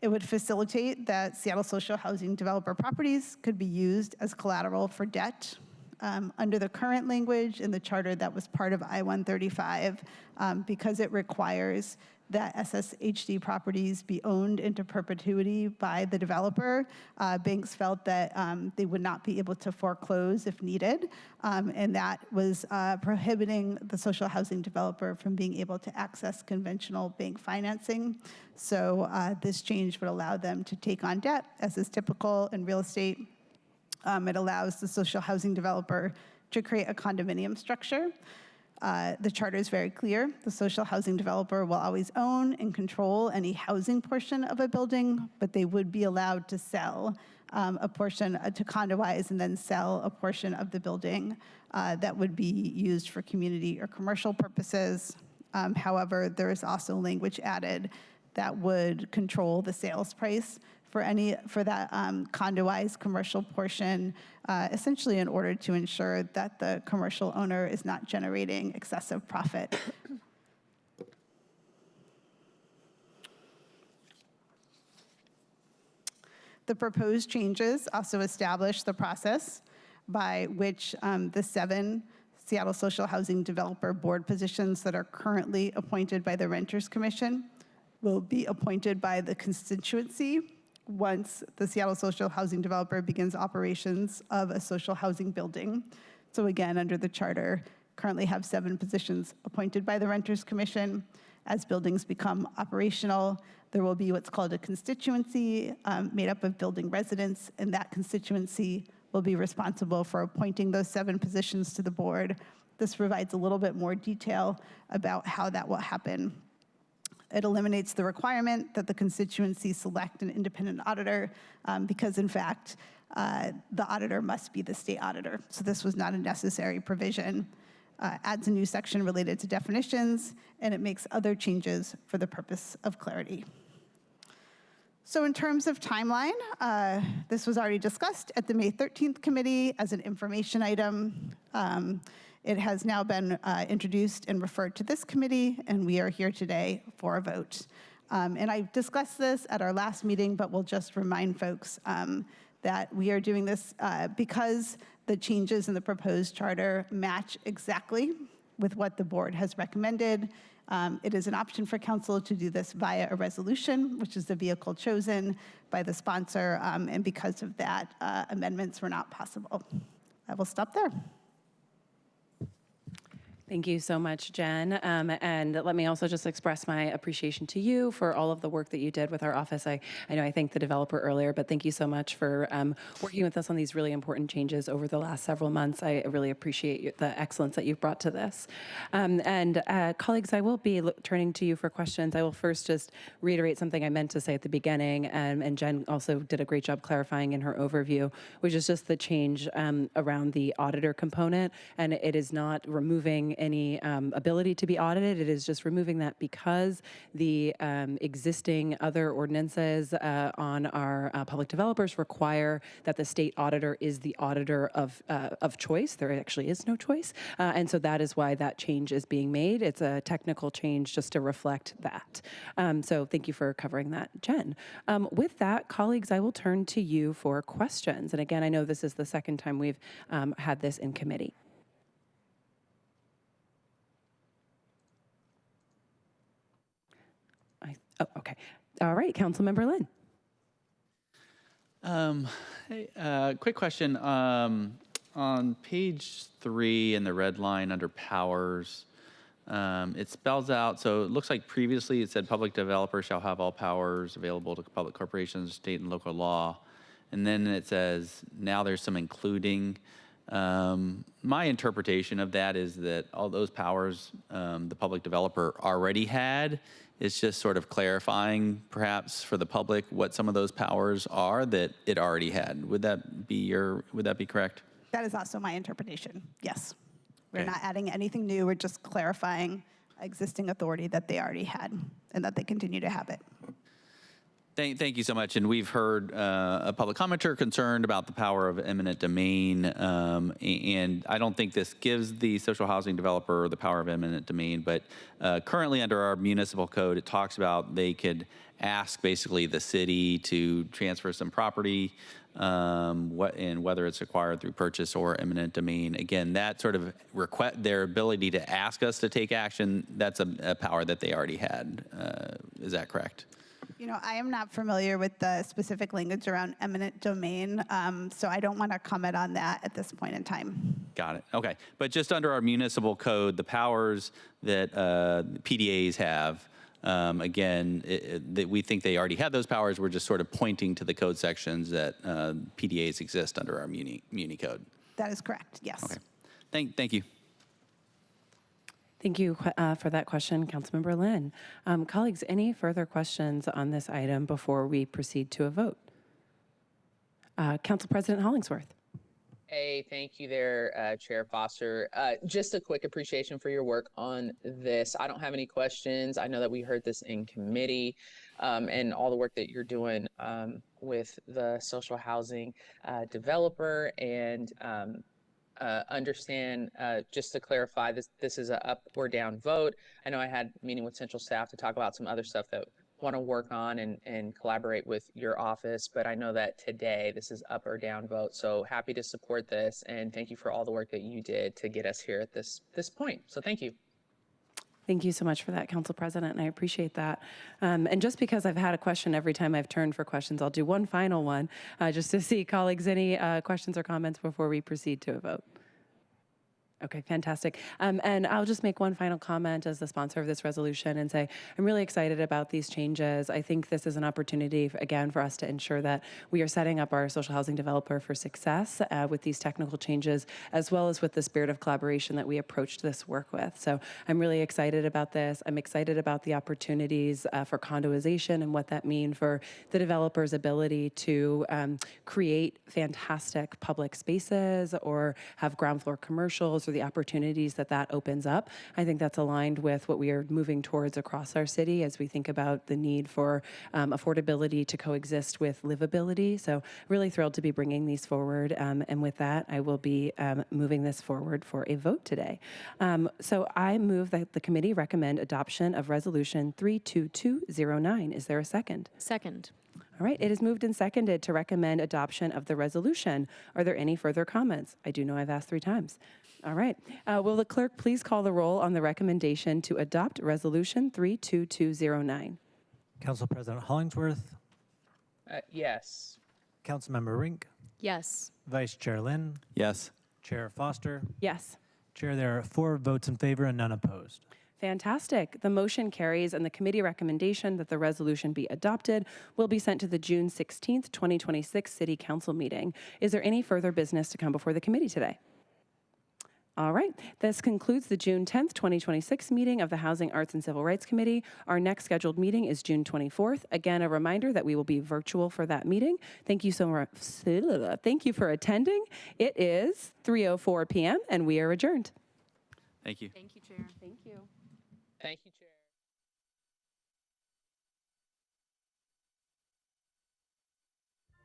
It would facilitate that Seattle social housing developer properties could be used as collateral for debt. Under the current language in the charter that was part of I-135, because it requires that SSHD properties be owned into perpetuity by the developer, banks felt that they would not be able to foreclose if needed, and that was prohibiting the social housing developer from being able to access conventional bank financing. So this change would allow them to take on debt, as is typical in real estate. It allows the social housing developer to create a condominium structure. The charter is very clear. The social housing developer will always own and control any housing portion of a building, but they would be allowed to sell a portion, to condoize and then sell a portion of the building that would be used for community or commercial purposes. However, there is also language added that would control the sales price for that condoized commercial portion, essentially in order to ensure that the commercial owner is not generating excessive profit. The proposed changes also establish the process by which the 7 Seattle Social Housing Developer Board positions that are currently appointed by the Renters Commission will be appointed by the constituency once the Seattle social housing developer begins operations of a social housing building. So again, under the charter, currently have 7 positions appointed by the Renters Commission. As buildings become operational, there will be what's called a constituency made up of building residents, and that constituency will be responsible for appointing those 7 positions to the board. This provides a little bit more detail about how that will happen. It eliminates the requirement that the constituency select an independent auditor because, in fact, the auditor must be the state auditor. So this was not a necessary provision. Adds a new section related to definitions, and it makes other changes for the purpose of clarity. So in terms of timeline, this was already discussed at the May 13th committee as an information item. It has now been introduced and referred to this committee, and we are here today for a vote. And I discussed this at our last meeting, but we'll just remind folks that we are doing this because the changes in the proposed charter match exactly with what the board has recommended. It is an option for council to do this via a resolution, which is the vehicle chosen by the sponsor, and because of that, amendments were not possible. I will stop there. Thank you so much, Jen. And let me also just express my appreciation to you for all of the work that you did with our office. I know I thanked the developer earlier, but thank you so much for working with us on these really important changes over the last several months. I really appreciate the excellence that you've brought to this. Colleagues, I will be turning to you for questions. I will first just reiterate something I meant to say at the beginning, and Jen also did a great job clarifying in her overview, which is just the change around the auditor component. And it is not removing any ability to be audited. It is just removing that because the existing other ordinances on our public developers require that the state auditor is the auditor of choice. There actually is no choice. And so that is why that change is being made. It's a technical change just to reflect that. So thank you for covering that, Jen. With that, colleagues, I will turn to you for questions. And again, I know this is the second time we've had this in committee. Oh, okay. All right, Councilmember Lynn. Quick question. On page 3 in the red line under powers, it spells out, so it looks like previously it said public developers shall have all powers available to public corporations, state and local law. And then it says, now there's some including. My interpretation of that is that all those powers the public developer already had. It's just sort of clarifying, perhaps, for the public what some of those powers are that it already had. Would that be correct? That is also my interpretation, yes. We're Okay. not adding anything new, we're just clarifying existing authority that they already had and that they continue to have it. Thank you so much. And we've heard a public commenter concerned about the power of eminent domain. And I don't think this gives the social housing developer the power of eminent domain, but currently under our municipal code, it talks about they could ask basically the city to transfer some property, and whether it's acquired through purchase or eminent domain. Again, that sort of their ability to ask us to take action, that's a power that they already had. Is that correct? You know, I am not familiar with the specific language around eminent domain, so I don't want to comment on that at this point in time. Got it. Okay. But just under our municipal code, the powers that PDAs have, again, that we think they already have those powers. We're just sort of pointing to the code sections that PDAs exist under our muni code. That is correct, yes. Okay. Thank you. Thank you for that question, Councilmember Lynn. Colleagues, any further questions on this item before we proceed to a vote? Council President Hollingsworth. Hey, thank you there, Chair Foster. Just a quick appreciation for your work on this. I don't have any questions. I know that we heard this in committee, and all the work that you're doing with the social housing developer, and understand, just to clarify, this is a up or down vote. I know I had a meeting with central staff to talk about some other stuff that want to work on and collaborate with your office, but I know that today this is up or down vote. So happy to support this, and thank you for all the work that you did to get us here at this point. So thank you. Thank you so much for that, Council President, and I appreciate that. And just because I've had a question every time I've turned for questions, I'll do one final one, just to see, colleagues, any questions or comments before we proceed to a vote. Okay, fantastic. And I'll just make one final comment as the sponsor of this resolution and say I'm really excited about these changes. I think this is an opportunity, again, for us to ensure that we are setting up our social housing developer for success with these technical changes, as well as with the spirit of collaboration that we approached this work with. So I'm really excited about this. I'm excited about the opportunities for condoization and what that means for the developer's ability to create fantastic public spaces or have ground floor commercials, or the opportunities that that opens up. I think that's aligned with what we are moving towards across our city as we think about the need for affordability to coexist with livability. So really thrilled to be bringing these forward. And with that, I will be moving this forward for a vote today. So I move that the committee recommend adoption of Resolution 32209. Is there a second? Second. All right, it is moved and seconded to recommend adoption of the resolution. Are there any further comments? I do know I've asked 3 times. All right. Will the clerk please call the roll on the recommendation to adopt Resolution 32209? Council President Hollingsworth, Yes. Councilmember Rink, Yes. Vice Chair Lynn, Yes. Chair Foster, Yes. Chair, there are 4 votes in favor and none opposed. Fantastic. The motion carries, and the committee recommendation that the resolution be adopted will be sent to the June 16th, 2026 City Council meeting. Is there any further business to come before the committee today? All right. This concludes the June 10th, 2026 meeting of the Housing, Arts, and Civil Rights Committee. Our next scheduled meeting is June 24th. Again, a reminder that we will be virtual for that meeting. Thank you so much. Thank you for attending. It is 3:04 p.m. and we are adjourned. Thank you. Thank you, Chair. Thank you. Thank you, Chair.